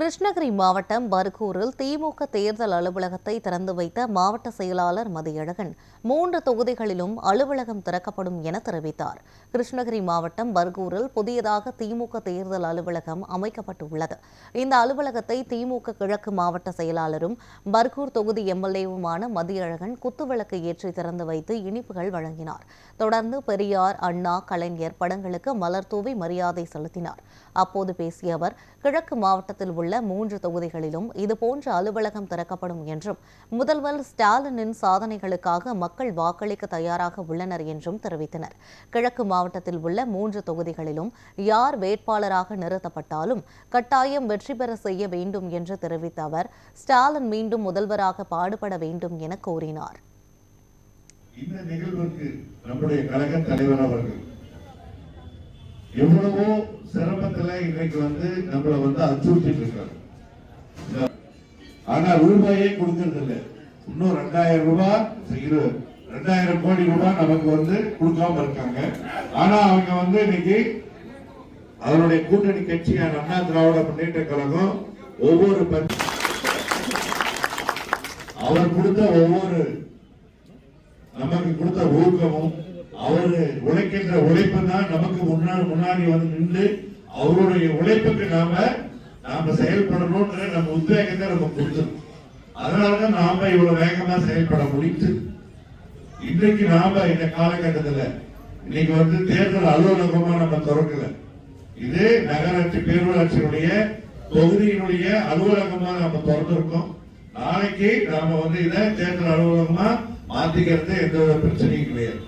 கிருஷ்ணகிரி மாவட்டம் பர்கூரில் திமுக தேர்தல் அலுவலகத்தை திறந்து வைத்த மாவட்ட செயலாளர் மதியழகன் 3 தொகுதிகளிலும் அலுவலகம் திறக்கப்படும் என தெரிவித்தார். கிருஷ்ணகிரி மாவட்டம் பர்கூரில் புதியதாக திமுக தேர்தல் அலுவலகம் அமைக்கப்பட்டுள்ளது. இந்த அலுவலகத்தை திமுக கிழக்கு மாவட்ட செயலாளரும் பர்கூர் தொகுதி எம்எல்ஏவுமான மதியழகன் குத்துவிளக்கு ஏற்றி திறந்து வைத்து இனிப்புகள் வழங்கினார். தொடர்ந்து பெரியார், அண்ணா, கலைஞர் படங்களுக்கு மலர் தூவி மரியாதை செலுத்தினார். அப்போது பேசிய அவர், கிழக்கு மாவட்டத்தில் உள்ள 3 தொகுதிகளிலும் இதுபோன்ற அலுவலகம் திறக்கப்படும் என்றும், முதல்வர் ஸ்டாலினின் சாதனைகளுக்காக மக்கள் வாக்களிக்க தயாராக உள்ளனர் என்றும் தெரிவித்தனர். கிழக்கு மாவட்டத்தில் உள்ள 3 தொகுதிகளிலும் யார் வேட்பாளராக நிறுத்தப்பட்டாலும் கட்டாயம் வெற்றி பெற செய்ய வேண்டும் என்று தெரிவித்த அவர், ஸ்டாலின் மீண்டும் முதல்வராக பாடுபட வேண்டும் என கோரினார். இந்த நிகழ்வுக்கு நம்முடைய கழக தலைவர் அவர்கள் எவ்வளவோ சிரமத்துல இன்னைக்கு நம்மள அச்சுறுத்திட்டு இருக்காரு. ஆனா ரூபாயே கொடுக்கறது இல்லை. இன்னும் 2000 ரூபாய் 2000 கோடி ரூபாய் நமக்கு கொடுக்காம இருக்காங்க. ஆனா அவங்க இன்னைக்கு அவருடைய கூட்டணி கட்சியான அண்ணா திராவிட முன்னேற்ற கழகம் அவர் கொடுத்த நமக்கு கொடுத்த ஊக்கமும் அவரு உழைக்கின்ற உழைப்பு தான் நமக்கு முன்னாடி நின்று அவருடைய உழைப்புக்கு நாம செயல்படணும்ன்ற நம்ம உத்வேகத்தை நம்ம கொடுத்தோம். அதனாலதான் நாம இவ்வளவு வேகமா செயல்பட முடித்து இன்றைக்கு நாம இந்த காலகட்டத்தில் இன்னைக்கு தேர்தல் அலுவலகமா நம்ம திறக்கல. இது நகராட்சி பேரூராட்சியினுடைய தொகுதியினுடைய அலுவலகமா நம்ம திறந்திருக்கோம். நாளைக்கு நாம இதை தேர்தல் அலுவலகமா மாத்திக்கிறது எந்த பிரச்சனையும் கிடையாது.